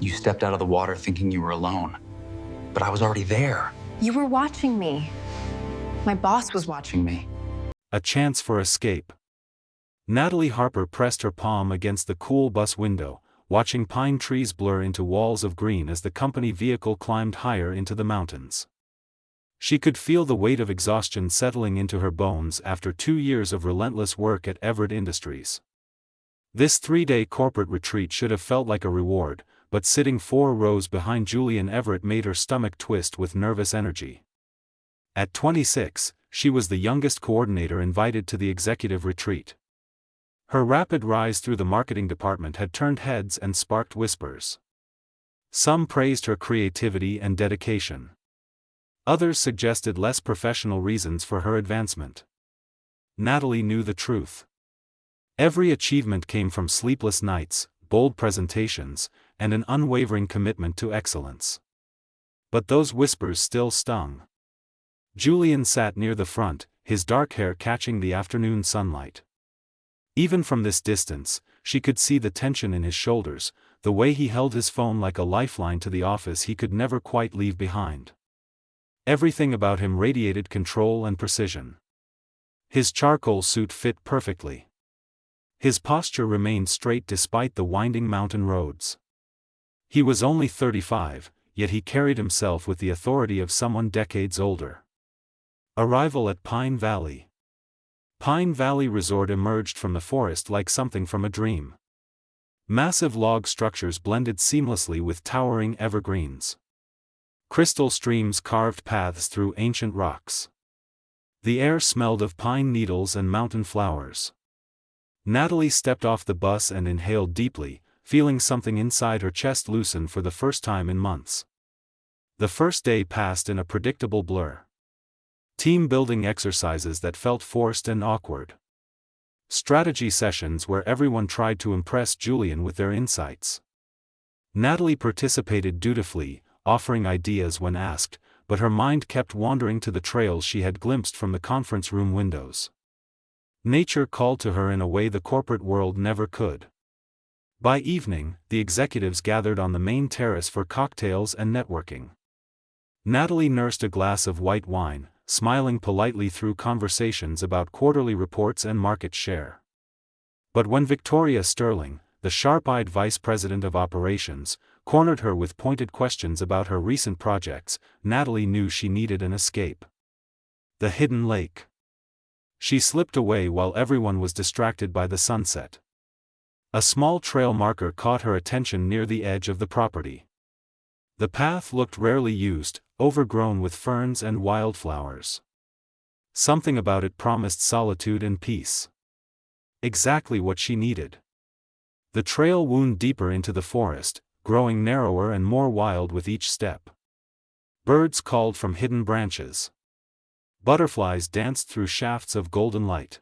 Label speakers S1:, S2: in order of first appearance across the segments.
S1: You stepped out of the water thinking you were alone, but I was already there.
S2: You were watching me. My boss was watching
S1: Me.
S3: A chance for escape. Natalie Harper pressed her palm against the cool bus window, watching pine trees blur into walls of green as the company vehicle climbed higher into the mountains. She could feel the weight of exhaustion settling into her bones after 2 years of relentless work at Everett Industries. This 3-day corporate retreat should have felt like a reward, but sitting 4 rows behind Julian Everett made her stomach twist with nervous energy. At 26, she was the youngest coordinator invited to the executive retreat. Her rapid rise through the marketing department had turned heads and sparked whispers. Some praised her creativity and dedication. Others suggested less professional reasons for her advancement. Natalie knew the truth. Every achievement came from sleepless nights, bold presentations, and an unwavering commitment to excellence. But those whispers still stung. Julian sat near the front, his dark hair catching the afternoon sunlight. Even from this distance, she could see the tension in his shoulders, the way he held his phone like a lifeline to the office he could never quite leave behind. Everything about him radiated control and precision. His charcoal suit fit perfectly. His posture remained straight despite the winding mountain roads. He was only 35, yet he carried himself with the authority of someone decades older. Arrival at Pine Valley. Pine Valley Resort emerged from the forest like something from a dream. Massive log structures blended seamlessly with towering evergreens. Crystal streams carved paths through ancient rocks. The air smelled of pine needles and mountain flowers. Natalie stepped off the bus and inhaled deeply, feeling something inside her chest loosen for the first time in months. The first day passed in a predictable blur. Team-building exercises that felt forced and awkward. Strategy sessions where everyone tried to impress Julian with their insights. Natalie participated dutifully, offering ideas when asked, but her mind kept wandering to the trails she had glimpsed from the conference room windows. Nature called to her in a way the corporate world never could. By evening, the executives gathered on the main terrace for cocktails and networking. Natalie nursed a glass of white wine, smiling politely through conversations about quarterly reports and market share. But when Victoria Sterling, the sharp-eyed vice president of operations, cornered her with pointed questions about her recent projects, Natalie knew she needed an escape. The hidden lake. She slipped away while everyone was distracted by the sunset. A small trail marker caught her attention near the edge of the property. The path looked rarely used, overgrown with ferns and wildflowers. Something about it promised solitude and peace. Exactly what she needed. The trail wound deeper into the forest, growing narrower and more wild with each step. Birds called from hidden branches. Butterflies danced through shafts of golden light.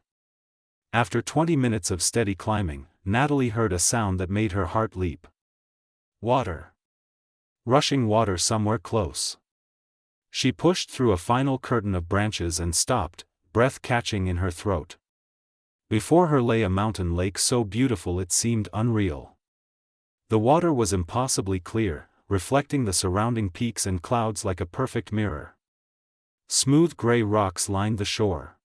S3: After 20 minutes of steady climbing, Natalie heard a sound that made her heart leap. Water. Rushing water somewhere close. She pushed through a final curtain of branches and stopped, breath catching in her throat. Before her lay a mountain lake so beautiful it seemed unreal. The water was impossibly clear, reflecting the surrounding peaks and clouds like a perfect mirror. Smooth gray rocks lined the shore.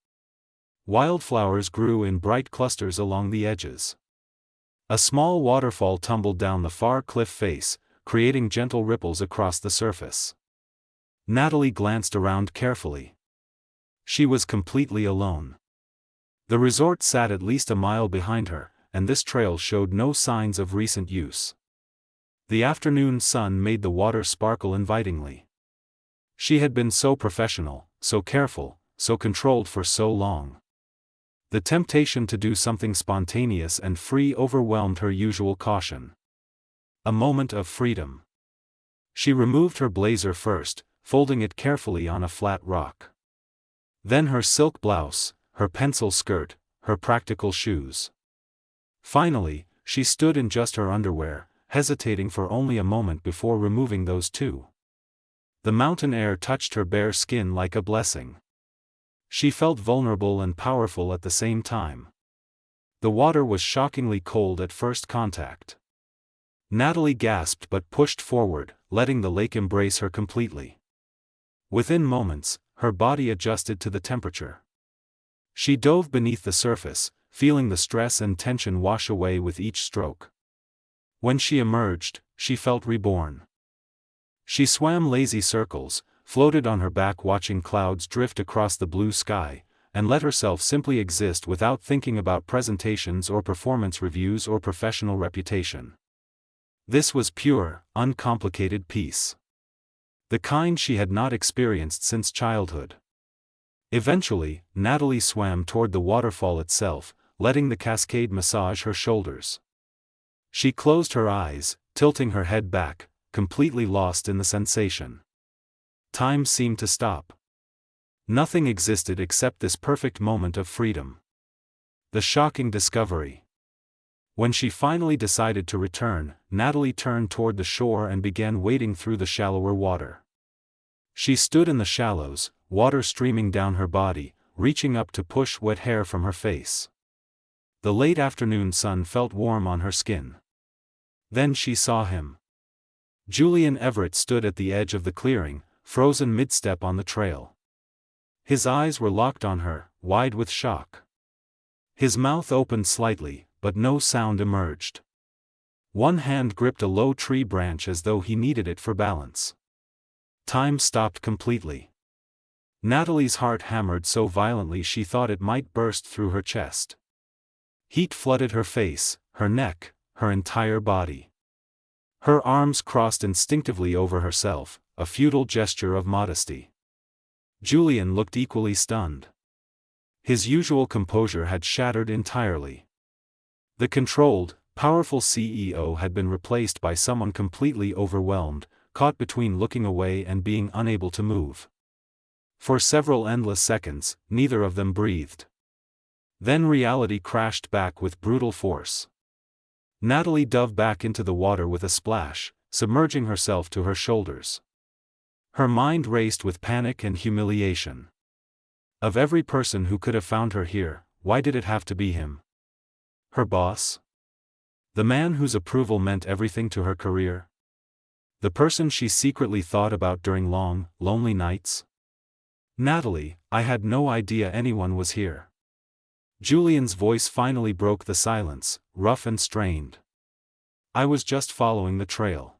S3: Wildflowers grew in bright clusters along the edges. A small waterfall tumbled down the far cliff face, creating gentle ripples across the surface. Natalie glanced around carefully. She was completely alone. The resort sat at least a mile behind her, and this trail showed no signs of recent use. The afternoon sun made the water sparkle invitingly. She had been so professional, so careful, so controlled for so long. The temptation to do something spontaneous and free overwhelmed her usual caution. A moment of freedom. She removed her blazer first, folding it carefully on a flat rock. Then her silk blouse, her pencil skirt, her practical shoes. Finally, she stood in just her underwear, hesitating for only a moment before removing those too. The mountain air touched her bare skin like a blessing. She felt vulnerable and powerful at the same time. The water was shockingly cold at first contact. Natalie gasped but pushed forward, letting the lake embrace her completely. Within moments, her body adjusted to the temperature. She dove beneath the surface, feeling the stress and tension wash away with each stroke. When she emerged, she felt reborn. She swam lazy circles, floated on her back watching clouds drift across the blue sky, and let herself simply exist without thinking about presentations or performance reviews or professional reputation. This was pure, uncomplicated peace. The kind she had not experienced since childhood. Eventually, Natalie swam toward the waterfall itself, letting the cascade massage her shoulders. She closed her eyes, tilting her head back, completely lost in the sensation. Time seemed to stop. Nothing existed except this perfect moment of freedom. The shocking discovery. When she finally decided to return, Natalie turned toward the shore and began wading through the shallower water. She stood in the shallows, water streaming down her body, reaching up to push wet hair from her face. The late afternoon sun felt warm on her skin. Then she saw him. Julian Everett stood at the edge of the clearing, frozen mid-step on the trail. His eyes were locked on her, wide with shock. His mouth opened slightly, but no sound emerged. One hand gripped a low tree branch as though he needed it for balance. Time stopped completely. Natalie's heart hammered so violently she thought it might burst through her chest. Heat flooded her face, her neck, her entire body. Her arms crossed instinctively over herself, a futile gesture of modesty. Julian looked equally stunned. His usual composure had shattered entirely. The controlled, powerful CEO had been replaced by someone completely overwhelmed, caught between looking away and being unable to move. For several endless seconds, neither of them breathed. Then reality crashed back with brutal force. Natalie dove back into the water with a splash, submerging herself to her shoulders. Her mind raced with panic and humiliation. Of every person who could have found her here, why did it have to be him? Her boss? The man whose approval meant everything to her career? The person she secretly thought about during long, lonely nights? Natalie, I had no idea anyone was here. Julian's voice finally broke the silence, rough and strained. I was just following the trail.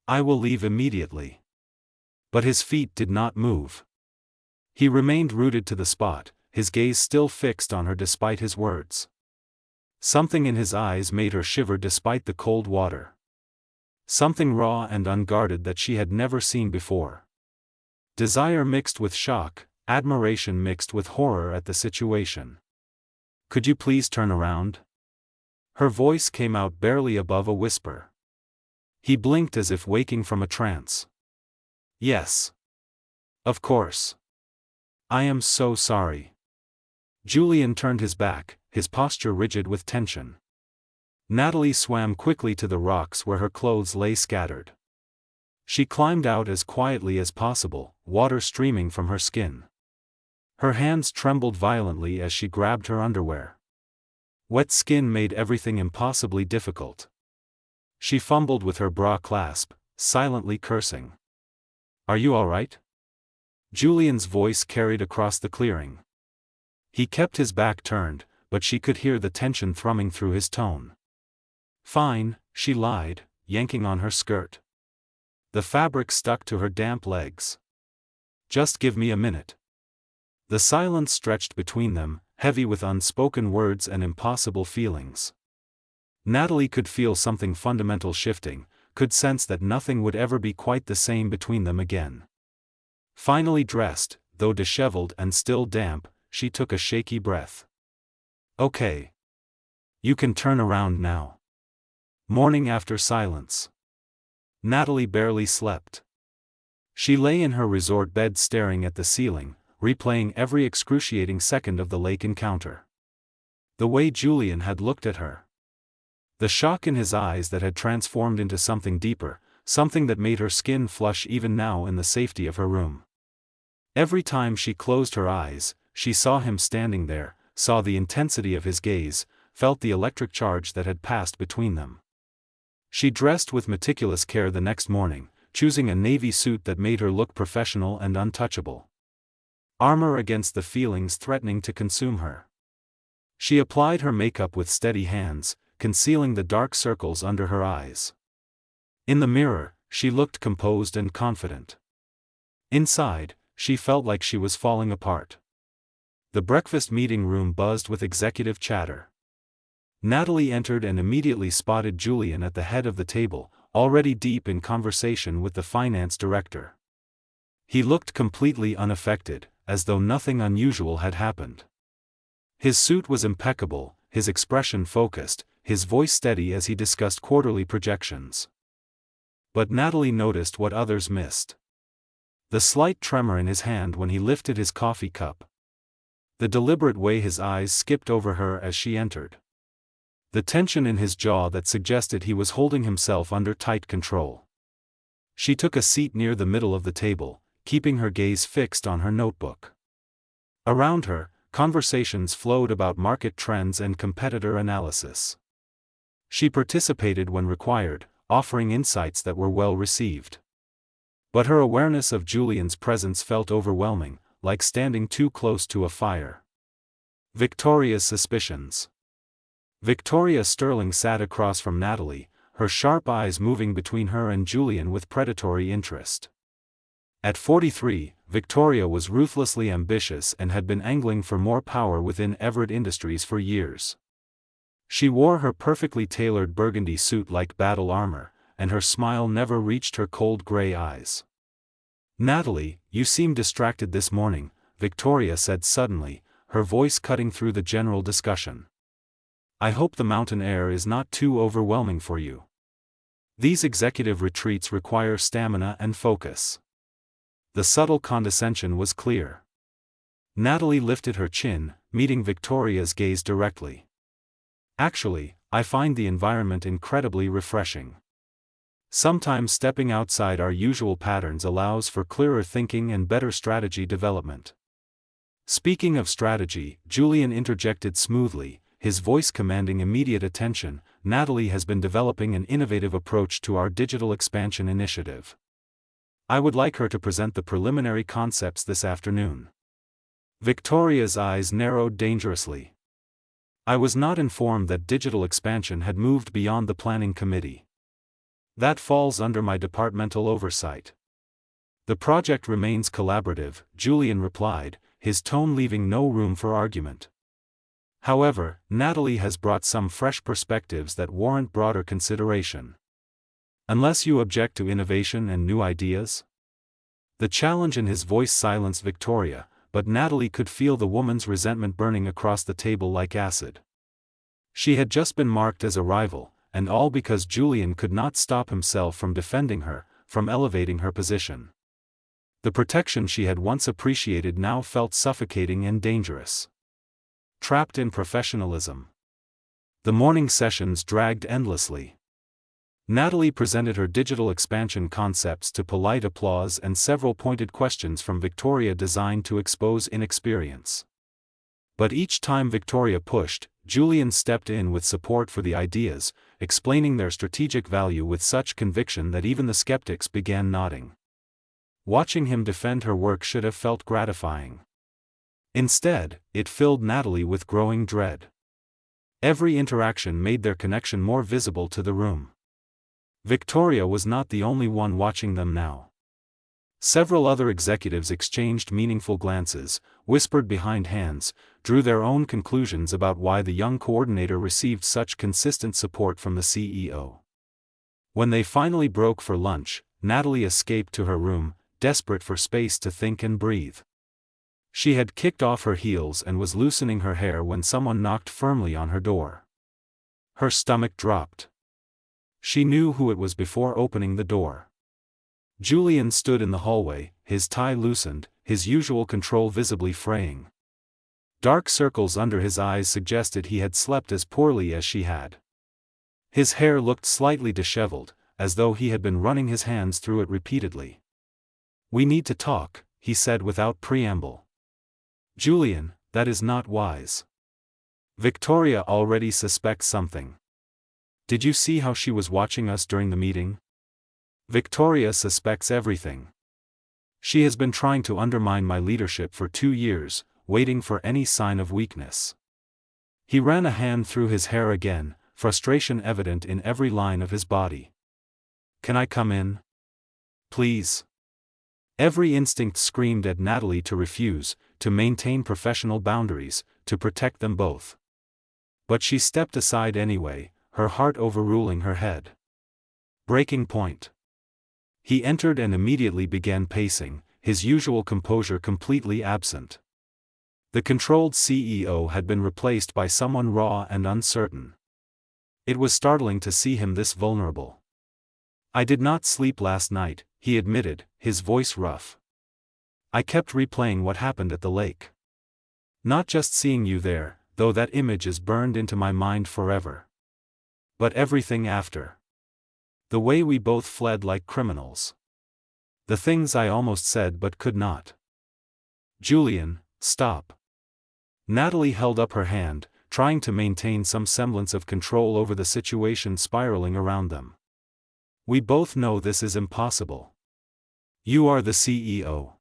S3: I will leave immediately. But his feet did not move. He remained rooted to the spot, his gaze still fixed on her despite his words. Something in his eyes made her shiver despite the cold water. Something raw and unguarded that she had never seen before. Desire mixed with shock, admiration mixed with horror at the situation. Could you please turn around? Her voice came out barely above a whisper. He blinked as if waking from a trance. Yes. Of course. I am so sorry. Julian turned his back, his posture rigid with tension. Natalie swam quickly to the rocks where her clothes lay scattered. She climbed out as quietly as possible, water streaming from her skin. Her hands trembled violently as she grabbed her underwear. Wet skin made everything impossibly difficult. She fumbled with her bra clasp, silently cursing. Are you all right? Julian's voice carried across the clearing. He kept his back turned, but she could hear the tension thrumming through his tone. Fine, she lied, yanking on her skirt. The fabric stuck to her damp legs. Just give me a minute. The silence stretched between them, heavy with unspoken words and impossible feelings. Natalie could feel something fundamental shifting, could sense that nothing would ever be quite the same between them again. Finally dressed, though disheveled and still damp, she took a shaky breath. Okay. You can turn around now. Morning after silence. Natalie barely slept. She lay in her resort bed staring at the ceiling, replaying every excruciating second of the lake encounter. The way Julian had looked at her. The shock in his eyes that had transformed into something deeper, something that made her skin flush even now in the safety of her room. Every time she closed her eyes, she saw him standing there, saw the intensity of his gaze, felt the electric charge that had passed between them. She dressed with meticulous care the next morning, choosing a navy suit that made her look professional and untouchable. Armor against the feelings threatening to consume her. She applied her makeup with steady hands, concealing the dark circles under her eyes. In the mirror, she looked composed and confident. Inside, she felt like she was falling apart. The breakfast meeting room buzzed with executive chatter. Natalie entered and immediately spotted Julian at the head of the table, already deep in conversation with the finance director. He looked completely unaffected, as though nothing unusual had happened. His suit was impeccable, his expression focused, his voice steady as he discussed quarterly projections. But Natalie noticed what others missed. The slight tremor in his hand when he lifted his coffee cup. The deliberate way his eyes skipped over her as she entered. The tension in his jaw that suggested he was holding himself under tight control. She took a seat near the middle of the table, keeping her gaze fixed on her notebook. Around her, conversations flowed about market trends and competitor analysis. She participated when required, offering insights that were well received. But her awareness of Julian's presence felt overwhelming, like standing too close to a fire. Victoria's suspicions. Victoria Sterling sat across from Natalie, her sharp eyes moving between her and Julian with predatory interest. At 43, Victoria was ruthlessly ambitious and had been angling for more power within Everett Industries for years. She wore her perfectly tailored burgundy suit like battle armor, and her smile never reached her cold gray eyes. "Natalie, you seem distracted this morning," Victoria said suddenly, her voice cutting through the general discussion. "I hope the mountain air is not too overwhelming for you. These executive retreats require stamina and focus." The subtle condescension was clear. Natalie lifted her chin, meeting Victoria's gaze directly. "Actually, I find the environment incredibly refreshing. Sometimes stepping outside our usual patterns allows for clearer thinking and better strategy development." Speaking of strategy, Julian interjected smoothly, his voice commanding immediate attention. "Natalie has been developing an innovative approach to our digital expansion initiative. I would like her to present the preliminary concepts this afternoon." Victoria's eyes narrowed dangerously. "I was not informed that digital expansion had moved beyond the planning committee. That falls under my departmental oversight." "The project remains collaborative," Julian replied, his tone leaving no room for argument. "However, Natalie has brought some fresh perspectives that warrant broader consideration. Unless you object to innovation and new ideas?" The challenge in his voice silenced Victoria, but Natalie could feel the woman's resentment burning across the table like acid. She had just been marked as a rival, and all because Julian could not stop himself from defending her, from elevating her position. The protection she had once appreciated now felt suffocating and dangerous. Trapped in professionalism. The morning sessions dragged endlessly. Natalie presented her digital expansion concepts to polite applause and several pointed questions from Victoria designed to expose inexperience. But each time Victoria pushed, Julian stepped in with support for the ideas, explaining their strategic value with such conviction that even the skeptics began nodding. Watching him defend her work should have felt gratifying. Instead, it filled Natalie with growing dread. Every interaction made their connection more visible to the room. Victoria was not the only one watching them now. Several other executives exchanged meaningful glances, whispered behind hands, drew their own conclusions about why the young coordinator received such consistent support from the CEO. When they finally broke for lunch, Natalie escaped to her room, desperate for space to think and breathe. She had kicked off her heels and was loosening her hair when someone knocked firmly on her door. Her stomach dropped. She knew who it was before opening the door. Julian stood in the hallway, his tie loosened, his usual control visibly fraying. Dark circles under his eyes suggested he had slept as poorly as she had. His hair looked slightly disheveled, as though he had been running his hands through it repeatedly. "We need to talk," he said without preamble. "Julian, that is not wise. Victoria already suspects something." Did you see how she was watching us during the meeting? Victoria suspects everything. She has been trying to undermine my leadership for 2 years, waiting for any sign of weakness. He ran a hand through his hair again, frustration evident in every line of his body. Can I come in? Please. Every instinct screamed at Natalie to refuse, to maintain professional boundaries, to protect them both. But she stepped aside anyway, her heart overruling her head. Breaking point. He entered and immediately began pacing, his usual composure completely absent. The controlled CEO had been replaced by someone raw and uncertain. It was startling to see him this vulnerable. I did not sleep last night, he admitted, his voice rough. I kept replaying what happened at the lake. Not just seeing you there, though that image is burned into my mind forever. But everything after. The way we both fled like criminals. The things I almost said but could not. Julian, stop. Natalie held up her hand, trying to maintain some semblance of control over the situation spiraling around them. We both know this is impossible. You are the CEO.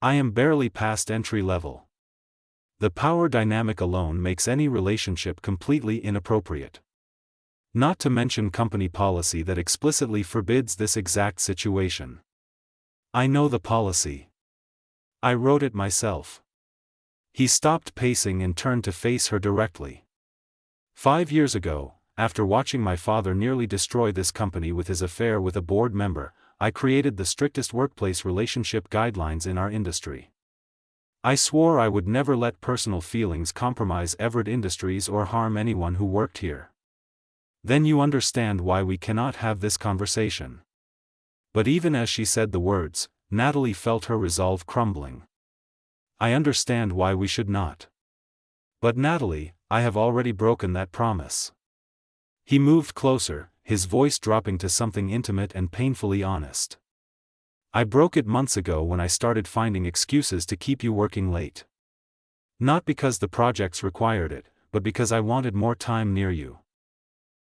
S3: I am barely past entry level. The power dynamic alone makes any relationship completely inappropriate. Not to mention company policy that explicitly forbids this exact situation. I know the policy. I wrote it myself. He stopped pacing and turned to face her directly. 5 years ago, after watching my father nearly destroy this company with his affair with a board member, I created the strictest workplace relationship guidelines in our industry. I swore I would never let personal feelings compromise Everett Industries or harm anyone who worked here. Then you understand why we cannot have this conversation. But even as she said the words, Natalie felt her resolve crumbling. I understand why we should not. But Natalie, I have already broken that promise. He moved closer, his voice dropping to something intimate and painfully honest. I broke it months ago when I started finding excuses to keep you working late. Not because the projects required it, but because I wanted more time near you.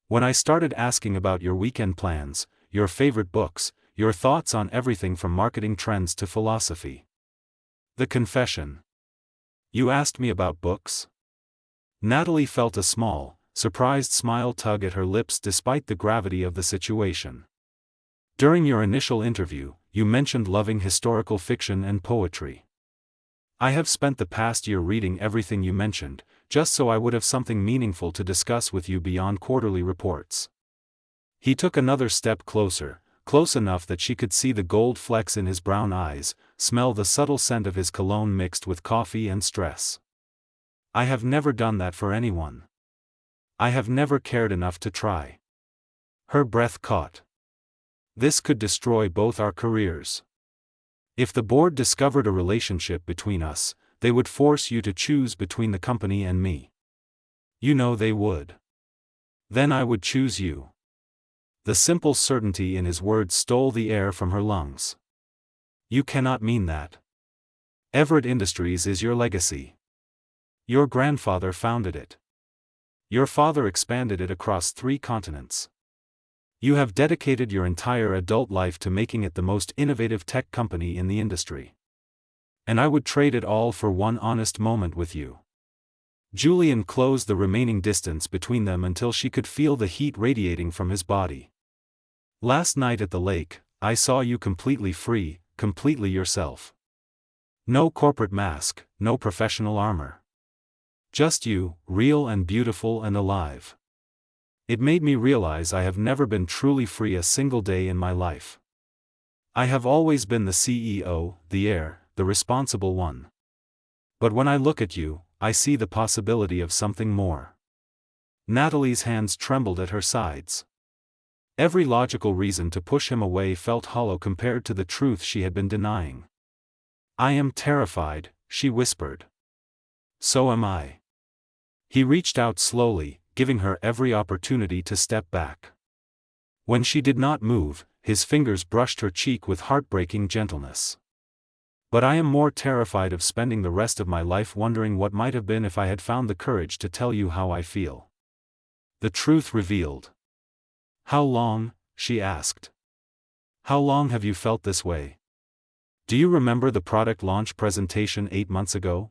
S3: When I started asking about your weekend plans, your favorite books, your thoughts on everything from marketing trends to philosophy. The confession. You asked me about books? Natalie felt a small, surprised smile tug at her lips despite the gravity of the situation. During your initial interview, you mentioned loving historical fiction and poetry. I have spent the past year reading everything you mentioned, just so I would have something meaningful to discuss with you beyond quarterly reports. He took another step closer, close enough that she could see the gold flecks in his brown eyes, smell the subtle scent of his cologne mixed with coffee and stress. I have never done that for anyone. I have never cared enough to try. Her breath caught. This could destroy both our careers. If the board discovered a relationship between us, they would force you to choose between the company and me. You know they would. Then I would choose you. The simple certainty in his words stole the air from her lungs. You cannot mean that. Everett Industries is your legacy. Your grandfather founded it. Your father expanded it across 3 continents. You have dedicated your entire adult life to making it the most innovative tech company in the industry. And I would trade it all for one honest moment with you. Julian closed the remaining distance between them until she could feel the heat radiating from his body. Last night at the lake, I saw you completely free, completely yourself. No corporate mask, no professional armor. Just you, real and beautiful and alive. It made me realize I have never been truly free a single day in my life. I have always been the CEO, the heir, the responsible one. But when I look at you, I see the possibility of something more. Natalie's hands trembled at her sides. Every logical reason to push him away felt hollow compared to the truth she had been denying. I am terrified, she whispered. So am I. He reached out slowly, giving her every opportunity to step back. When she did not move, his fingers brushed her cheek with heartbreaking gentleness. But I am more terrified of spending the rest of my life wondering what might have been if I had found the courage to tell you how I feel. The truth revealed. How long? She asked. How long have you felt this way? Do you remember the product launch presentation 8 months ago?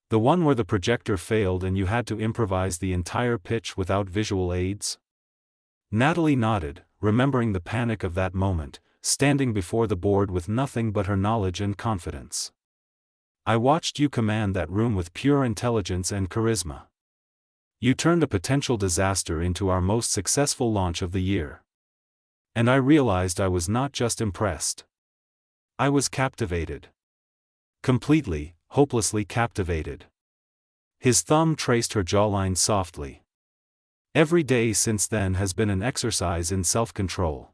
S3: The one where the projector failed and you had to improvise the entire pitch without visual aids? Natalie nodded, remembering the panic of that moment, standing before the board with nothing but her knowledge and confidence. I watched you command that room with pure intelligence and charisma. You turned a potential disaster into our most successful launch of the year. And I realized I was not just impressed. I was captivated. Completely, hopelessly captivated. His thumb traced her jawline softly. Every day since then has been an exercise in self-control.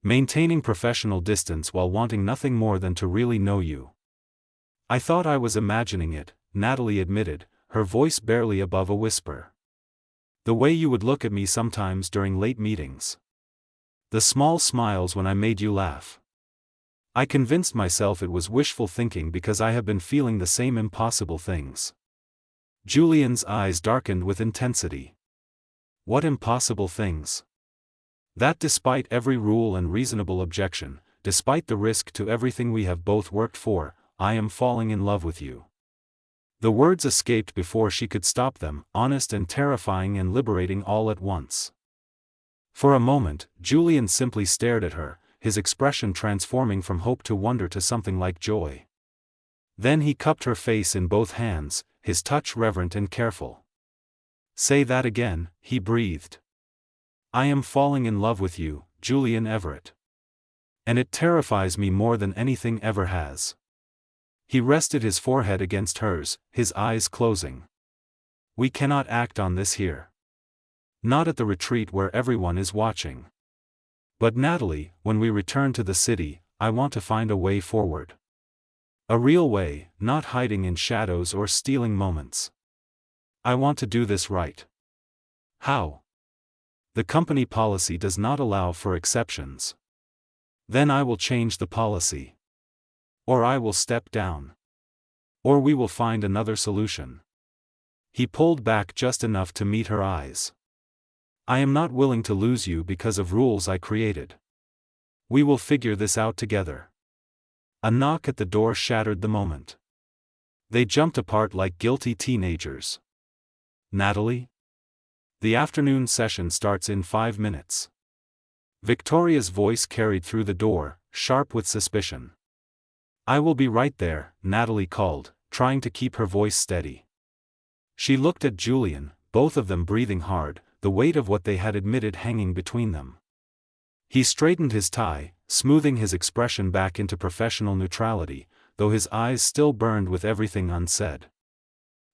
S3: Maintaining professional distance while wanting nothing more than to really know you. I thought I was imagining it, Natalie admitted, her voice barely above a whisper. The way you would look at me sometimes during late meetings. The small smiles when I made you laugh. I convinced myself it was wishful thinking because I have been feeling the same impossible things. Julian's eyes darkened with intensity. What impossible things? That despite every rule and reasonable objection, despite the risk to everything we have both worked for, I am falling in love with you. The words escaped before she could stop them, honest and terrifying and liberating all at once. For a moment, Julian simply stared at her, his expression transforming from hope to wonder to something like joy. Then he cupped her face in both hands, his touch reverent and careful. Say that again, he breathed. I am falling in love with you, Julian Everett. And it terrifies me more than anything ever has. He rested his forehead against hers, his eyes closing. We cannot act on this here. Not at the retreat where everyone is watching. But Natalie, when we return to the city, I want to find a way forward. A real way, not hiding in shadows or stealing moments. I want to do this right. How? The company policy does not allow for exceptions. Then I will change the policy. Or I will step down. Or we will find another solution. He pulled back just enough to meet her eyes. I am not willing to lose you because of rules I created. We will figure this out together. A knock at the door shattered the moment. They jumped apart like guilty teenagers. Natalie? The afternoon session starts in 5 minutes. Victoria's voice carried through the door, sharp with suspicion. I will be right there, Natalie called, trying to keep her voice steady. She looked at Julian, both of them breathing hard, the weight of what they had admitted hanging between them. He straightened his tie, smoothing his expression back into professional neutrality, though his eyes still burned with everything unsaid.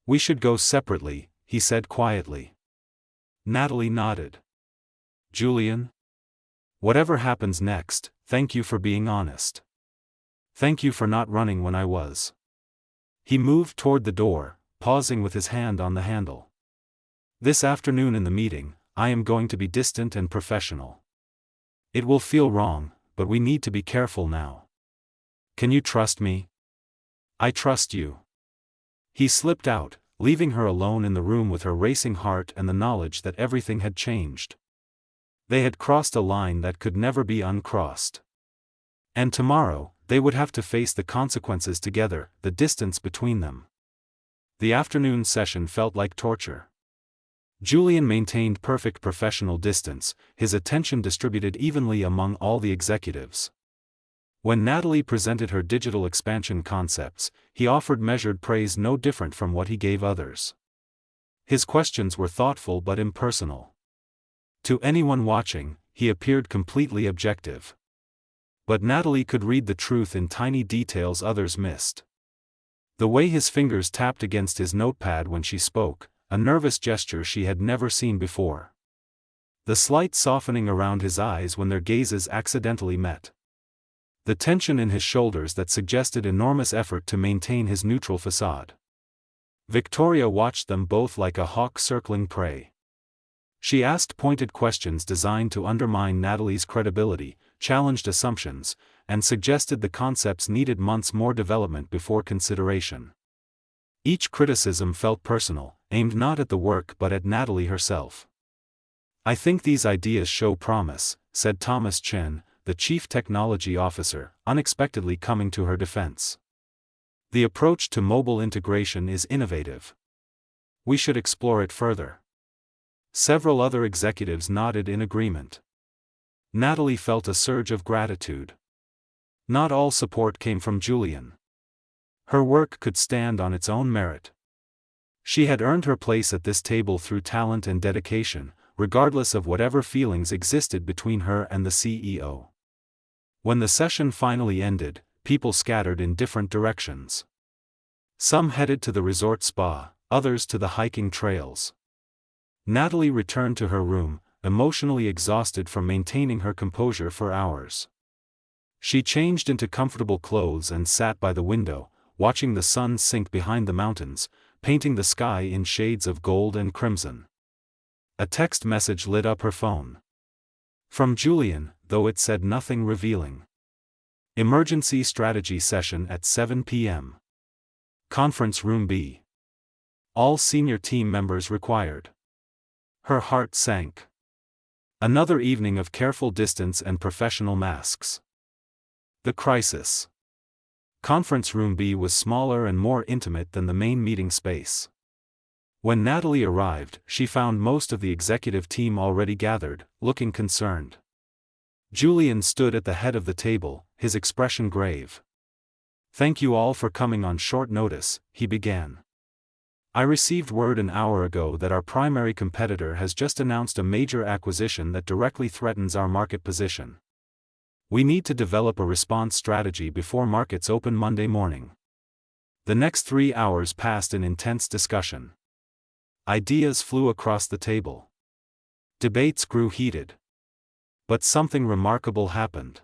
S3: We should go separately, he said quietly. Natalie nodded. Julian? Whatever happens next, thank you for being honest. Thank you for not running when I was. He moved toward the door, pausing with his hand on the handle. This afternoon in the meeting, I am going to be distant and professional. It will feel wrong, but we need to be careful now. Can you trust me? I trust you. He slipped out, leaving her alone in the room with her racing heart and the knowledge that everything had changed. They had crossed a line that could never be uncrossed. And tomorrow, they would have to face the consequences together, the distance between them. The afternoon session felt like torture. Julian maintained perfect professional distance, his attention distributed evenly among all the executives. When Natalie presented her digital expansion concepts, he offered measured praise no different from what he gave others. His questions were thoughtful but impersonal. To anyone watching, he appeared completely objective. But Natalie could read the truth in tiny details others missed. The way his fingers tapped against his notepad when she spoke, a nervous gesture she had never seen before. The slight softening around his eyes when their gazes accidentally met. The tension in his shoulders that suggested enormous effort to maintain his neutral facade. Victoria watched them both like a hawk circling prey. She asked pointed questions designed to undermine Natalie's credibility, challenged assumptions, and suggested the concepts needed months more development before consideration. Each criticism felt personal, aimed not at the work but at Natalie herself. "I think these ideas show promise," said Thomas Chen, the chief technology officer, unexpectedly coming to her defense. "The approach to mobile integration is innovative. We should explore it further." Several other executives nodded in agreement. Natalie felt a surge of gratitude. Not all support came from Julian. Her work could stand on its own merit. She had earned her place at this table through talent and dedication, regardless of whatever feelings existed between her and the CEO. When the session finally ended, people scattered in different directions. Some headed to the resort spa, others to the hiking trails. Natalie returned to her room, emotionally exhausted from maintaining her composure for hours. She changed into comfortable clothes and sat by the window, watching the sun sink behind the mountains, painting the sky in shades of gold and crimson. A text message lit up her phone. From Julian, though it said nothing revealing. Emergency strategy session at 7 p.m. Conference room B. All senior team members required. Her heart sank. Another evening of careful distance and professional masks. The crisis. Conference room B was smaller and more intimate than the main meeting space. When Natalie arrived, she found most of the executive team already gathered, looking concerned. Julian stood at the head of the table, his expression grave. "Thank you all for coming on short notice," he began. "I received word an hour ago that our primary competitor has just announced a major acquisition that directly threatens our market position. We need to develop a response strategy before markets open Monday morning." The next 3 hours passed in intense discussion. Ideas flew across the table. Debates grew heated. But something remarkable happened.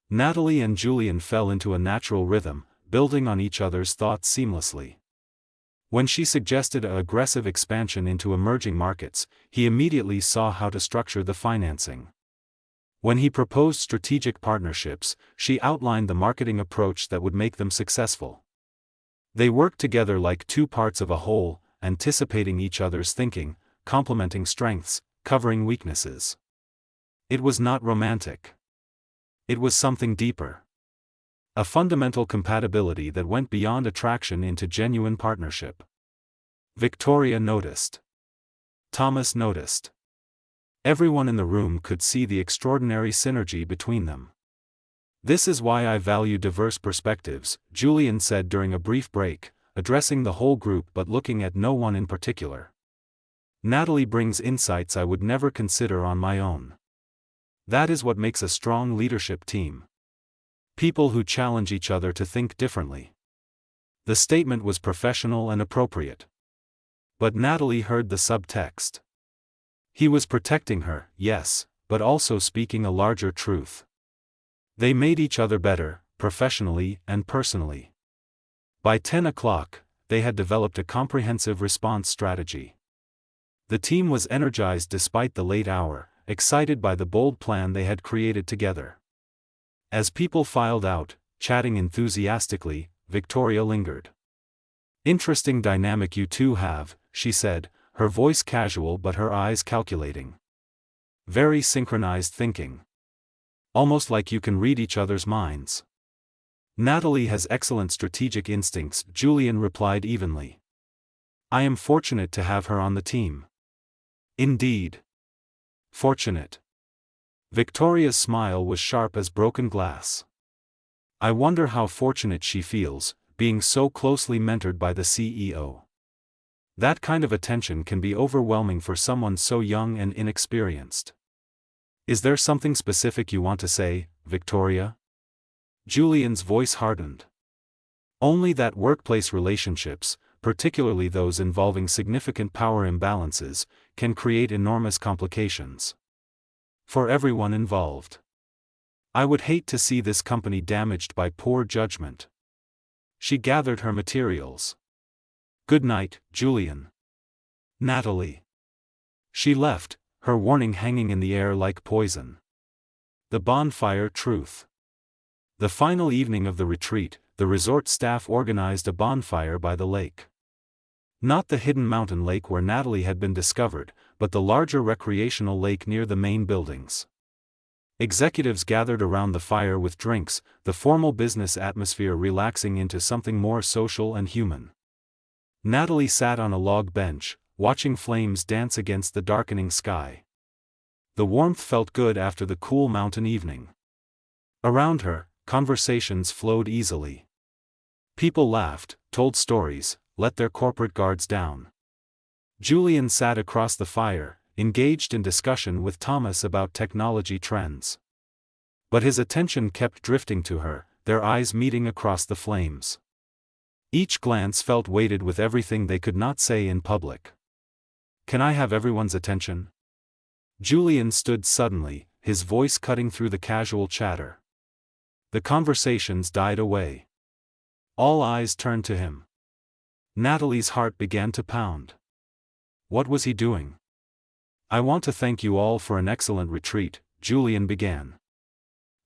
S3: Natalie and Julian fell into a natural rhythm, building on each other's thoughts seamlessly. When she suggested an aggressive expansion into emerging markets, he immediately saw how to structure the financing. When he proposed strategic partnerships, she outlined the marketing approach that would make them successful. They worked together like two parts of a whole, anticipating each other's thinking, complementing strengths, covering weaknesses. It was not romantic. It was something deeper. A fundamental compatibility that went beyond attraction into genuine partnership. Victoria noticed. Thomas noticed. Everyone in the room could see the extraordinary synergy between them. "This is why I value diverse perspectives," Julian said during a brief break, addressing the whole group but looking at no one in particular. "Natalie brings insights I would never consider on my own. That is what makes a strong leadership team. People who challenge each other to think differently." The statement was professional and appropriate. But Natalie heard the subtext. He was protecting her, yes, but also speaking a larger truth. They made each other better, professionally and personally. By 10 o'clock, they had developed a comprehensive response strategy. The team was energized despite the late hour, excited by the bold plan they had created together. As people filed out, chatting enthusiastically, Victoria lingered. "Interesting dynamic you two have," she said, her voice casual but her eyes calculating. "Very synchronized thinking. Almost like you can read each other's minds." "Natalie has excellent strategic instincts," Julian replied evenly. "I am fortunate to have her on the team." "Indeed. Fortunate." Victoria's smile was sharp as broken glass. "I wonder how fortunate she feels, being so closely mentored by the CEO. That kind of attention can be overwhelming for someone so young and inexperienced." "Is there something specific you want to say, Victoria?" Julian's voice hardened. "Only that workplace relationships, particularly those involving significant power imbalances, can create enormous complications. For everyone involved. I would hate to see this company damaged by poor judgment." She gathered her materials. "Good night, Julian. Natalie." She left, her warning hanging in the air like poison. The bonfire truth. The final evening of the retreat, the resort staff organized a bonfire by the lake. Not the hidden mountain lake where Natalie had been discovered, but the larger recreational lake near the main buildings. Executives gathered around the fire with drinks, the formal business atmosphere relaxing into something more social and human. Natalie sat on a log bench, watching flames dance against the darkening sky. The warmth felt good after the cool mountain evening. Around her, conversations flowed easily. People laughed, told stories, let their corporate guards down. Julian sat across the fire, engaged in discussion with Thomas about technology trends. But his attention kept drifting to her, their eyes meeting across the flames. Each glance felt weighted with everything they could not say in public. "Can I have everyone's attention?" Julian stood suddenly, his voice cutting through the casual chatter. The conversations died away. All eyes turned to him. Natalie's heart began to pound. What was he doing? "I want to thank you all for an excellent retreat," Julian began.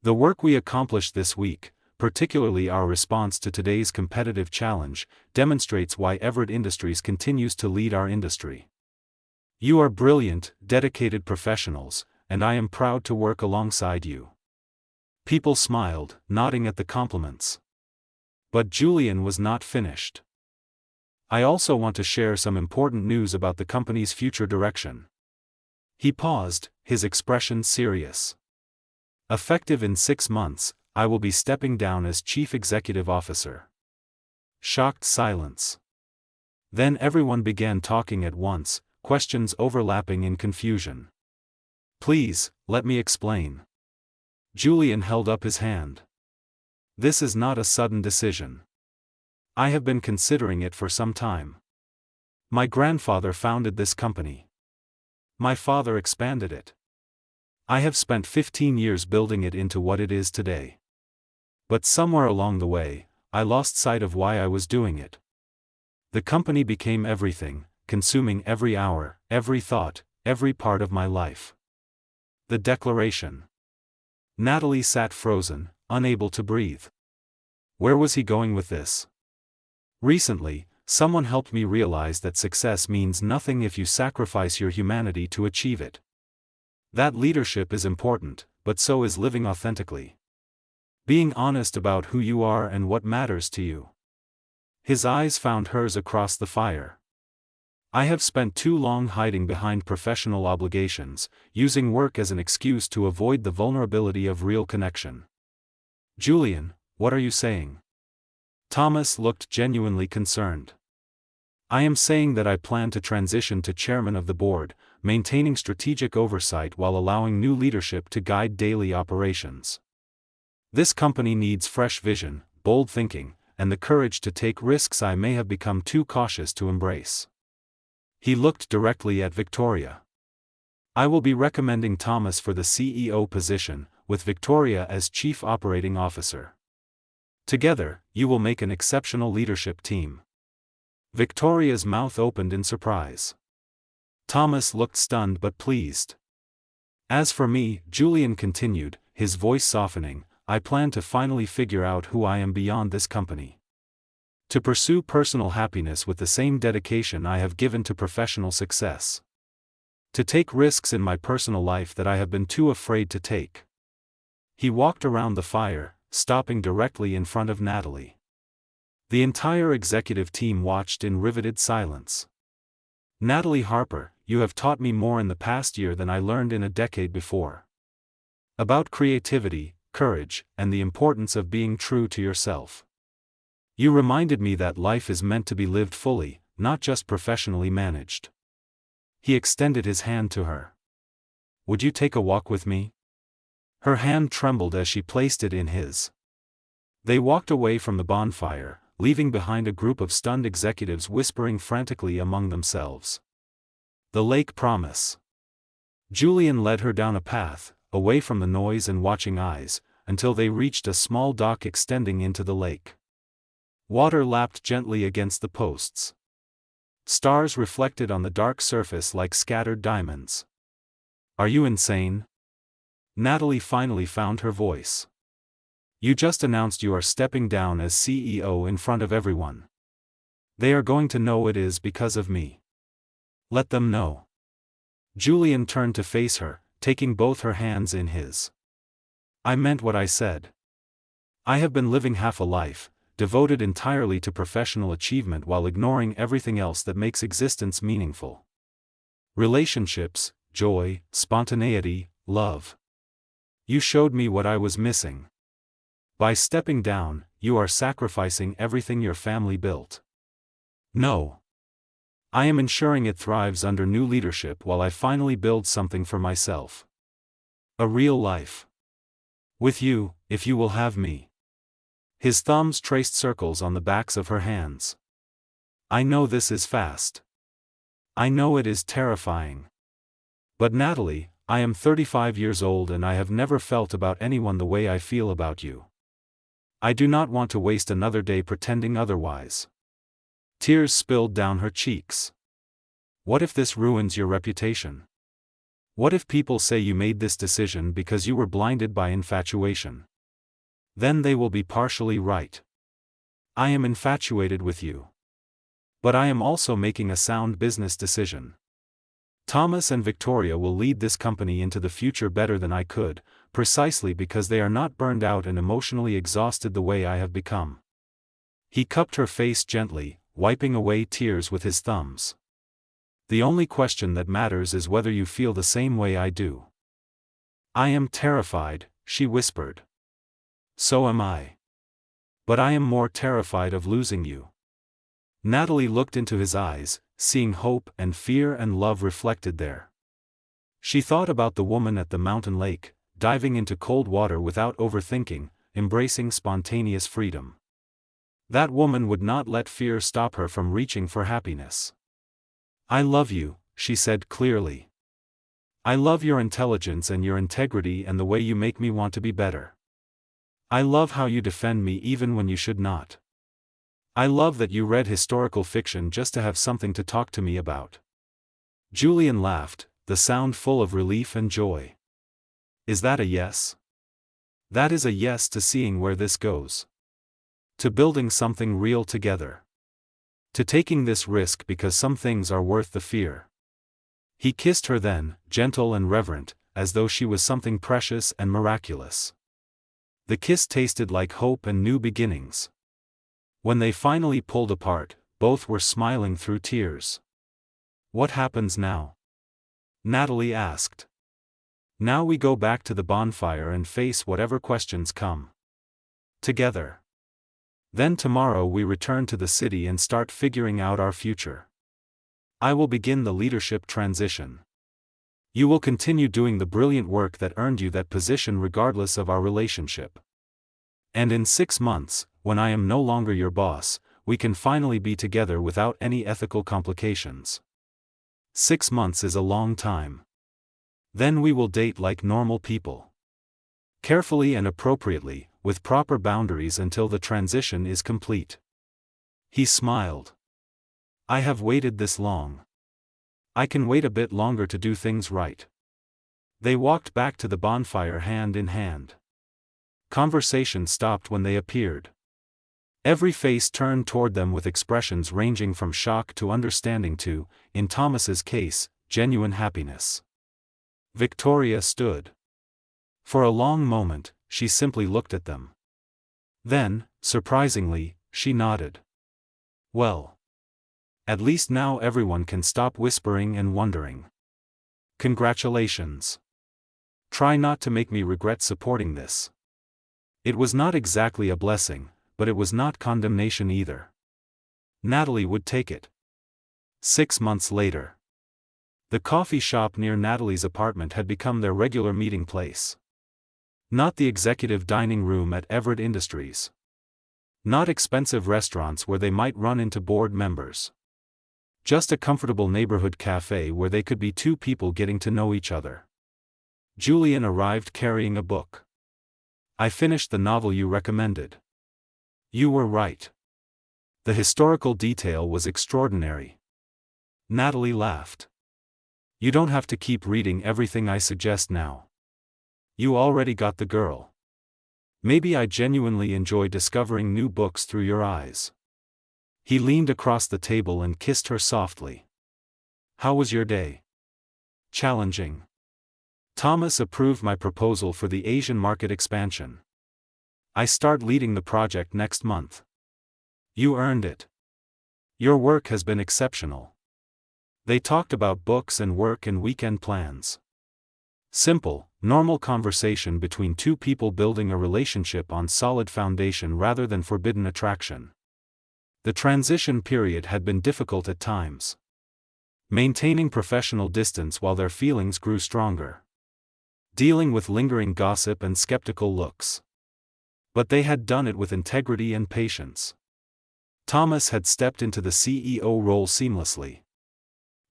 S3: "The work we accomplished this week, particularly our response to today's competitive challenge, demonstrates why Everett Industries continues to lead our industry. You are brilliant, dedicated professionals, and I am proud to work alongside you." People smiled, nodding at the compliments. But Julian was not finished. "I also want to share some important news about the company's future direction." He paused, his expression serious. "Effective in 6 months, I will be stepping down as Chief Executive Officer." Shocked silence. Then everyone began talking at once, questions overlapping in confusion. "Please, let me explain." Julian held up his hand. "This is not a sudden decision. I have been considering it for some time. My grandfather founded this company. My father expanded it. I have spent 15 years building it into what it is today. But somewhere along the way, I lost sight of why I was doing it. The company became everything, consuming every hour, every thought, every part of my life." The declaration. Natalie sat frozen, unable to breathe. Where was he going with this? "Recently, someone helped me realize that success means nothing if you sacrifice your humanity to achieve it. That leadership is important, but so is living authentically. Being honest about who you are and what matters to you." His eyes found hers across the fire. "I have spent too long hiding behind professional obligations, using work as an excuse to avoid the vulnerability of real connection." "Julian, what are you saying?" Thomas looked genuinely concerned. "I am saying that I plan to transition to chairman of the board, maintaining strategic oversight while allowing new leadership to guide daily operations. This company needs fresh vision, bold thinking, and the courage to take risks I may have become too cautious to embrace." He looked directly at Victoria. "I will be recommending Thomas for the CEO position, with Victoria as Chief Operating Officer. Together, you will make an exceptional leadership team." Victoria's mouth opened in surprise. Thomas looked stunned but pleased. "As for me," Julian continued, his voice softening, "I plan to finally figure out who I am beyond this company. To pursue personal happiness with the same dedication I have given to professional success. To take risks in my personal life that I have been too afraid to take." He walked around the fire, stopping directly in front of Natalie. The entire executive team watched in riveted silence. "Natalie Harper, you have taught me more in the past year than I learned in a decade before. About creativity, courage, and the importance of being true to yourself. You reminded me that life is meant to be lived fully, not just professionally managed." He extended his hand to her. "Would you take a walk with me?" Her hand trembled as she placed it in his. They walked away from the bonfire, leaving behind a group of stunned executives whispering frantically among themselves. The lake promise. Julian led her down a path, away from the noise and watching eyes, until they reached a small dock extending into the lake. Water lapped gently against the posts. Stars reflected on the dark surface like scattered diamonds. "Are you insane?" Natalie finally found her voice. "You just announced you are stepping down as CEO in front of everyone. They are going to know it is because of me. Let them know. Julian turned to face her, taking both her hands in his. I meant what I said. I have been living half a life, devoted entirely to professional achievement while ignoring everything else that makes existence meaningful. Relationships, joy, spontaneity, love. You showed me what I was missing. By stepping down, you are sacrificing everything your family built. No. I am ensuring it thrives under new leadership while I finally build something for myself. A real life. With you, if you will have me. His thumbs traced circles on the backs of her hands. I know this is fast. I know it is terrifying. But Natalie, I am 35 years old and I have never felt about anyone the way I feel about you. I do not want to waste another day pretending otherwise. Tears spilled down her cheeks. What if this ruins your reputation? What if people say you made this decision because you were blinded by infatuation? Then they will be partially right. I am infatuated with you. But I am also making a sound business decision. Thomas and Victoria will lead this company into the future better than I could, precisely because they are not burned out and emotionally exhausted the way I have become. He cupped her face gently, wiping away tears with his thumbs. The only question that matters is whether you feel the same way I do. I am terrified, she whispered. So am I. But I am more terrified of losing you. Natalie looked into his eyes, seeing hope and fear and love reflected there. She thought about the woman at the mountain lake, diving into cold water without overthinking, embracing spontaneous freedom. That woman would not let fear stop her from reaching for happiness. I love you, she said clearly. I love your intelligence and your integrity and the way you make me want to be better. I love how you defend me even when you should not. I love that you read historical fiction just to have something to talk to me about. Julian laughed, the sound full of relief and joy. Is that a yes? That is a yes to seeing where this goes. To building something real together. To taking this risk because some things are worth the fear. He kissed her then, gentle and reverent, as though she was something precious and miraculous. The kiss tasted like hope and new beginnings. When they finally pulled apart, both were smiling through tears. What happens now? Natalie asked. Now we go back to the bonfire and face whatever questions come. Together. Then tomorrow we return to the city and start figuring out our future. I will begin the leadership transition. You will continue doing the brilliant work that earned you that position regardless of our relationship. And in 6 months, when I am no longer your boss, we can finally be together without any ethical complications. 6 months is a long time. Then we will date like normal people. Carefully and appropriately, with proper boundaries until the transition is complete. He smiled. I have waited this long. I can wait a bit longer to do things right. They walked back to the bonfire hand in hand. Conversation stopped when they appeared. Every face turned toward them with expressions ranging from shock to understanding to, in Thomas's case, genuine happiness. Victoria stood. For a long moment, she simply looked at them. Then, surprisingly, she nodded. Well. At least now everyone can stop whispering and wondering. Congratulations. Try not to make me regret supporting this. It was not exactly a blessing, but it was not condemnation either. Natalie would take it. 6 months later. The coffee shop near Natalie's apartment had become their regular meeting place. Not the executive dining room at Everett Industries. Not expensive restaurants where they might run into board members. Just a comfortable neighborhood cafe where they could be two people getting to know each other. Julian arrived carrying a book. I finished the novel you recommended. You were right. The historical detail was extraordinary. Natalie laughed. You don't have to keep reading everything I suggest now. You already got the girl. Maybe I genuinely enjoy discovering new books through your eyes. He leaned across the table and kissed her softly. How was your day? Challenging. Thomas approved my proposal for the Asian market expansion. I start leading the project next month. You earned it. Your work has been exceptional. They talked about books and work and weekend plans. Simple, normal conversation between two people building a relationship on solid foundation rather than forbidden attraction. The transition period had been difficult at times. Maintaining professional distance while their feelings grew stronger. Dealing with lingering gossip and skeptical looks. But they had done it with integrity and patience. Thomas had stepped into the CEO role seamlessly.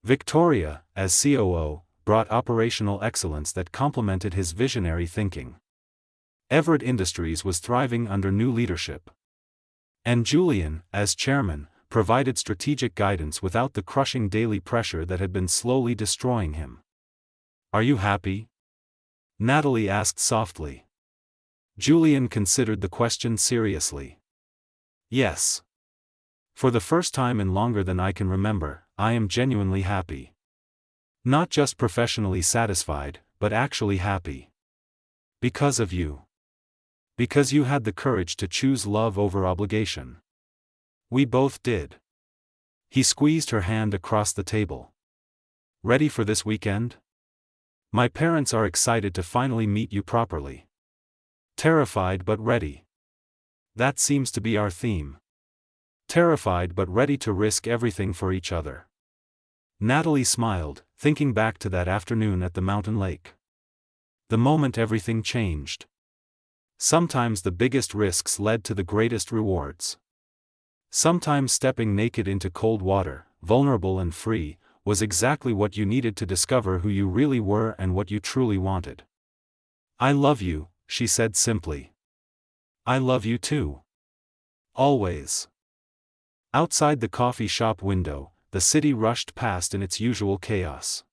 S3: Victoria, as COO, brought operational excellence that complemented his visionary thinking. Everett Industries was thriving under new leadership. And Julian, as chairman, provided strategic guidance without the crushing daily pressure that had been slowly destroying him. Are you happy? Natalie asked softly. Julian considered the question seriously. Yes. For the first time in longer than I can remember, I am genuinely happy. Not just professionally satisfied, but actually happy. Because of you. Because you had the courage to choose love over obligation. We both did. He squeezed her hand across the table. Ready for this weekend? My parents are excited to finally meet you properly. Terrified but ready. That seems to be our theme. Terrified but ready to risk everything for each other. Natalie smiled, thinking back to that afternoon at the mountain lake. The moment everything changed. Sometimes the biggest risks led to the greatest rewards. Sometimes stepping naked into cold water, vulnerable and free, was exactly what you needed to discover who you really were and what you truly wanted. I love you, she said simply. I love you too. Always. Outside the coffee shop window, the city rushed past in its usual chaos.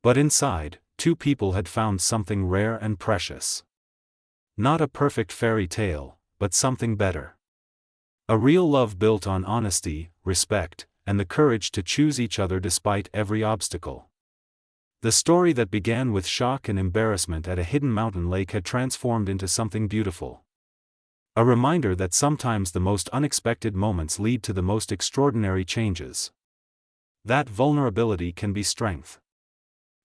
S3: But inside, two people had found something rare and precious. Not a perfect fairy tale, but something better. A real love built on honesty, respect, and the courage to choose each other despite every obstacle. The story that began with shock and embarrassment at a hidden mountain lake had transformed into something beautiful. A reminder that sometimes the most unexpected moments lead to the most extraordinary changes. That vulnerability can be strength.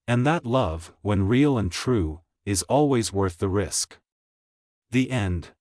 S3: And that love, when real and true, is always worth the risk. The end.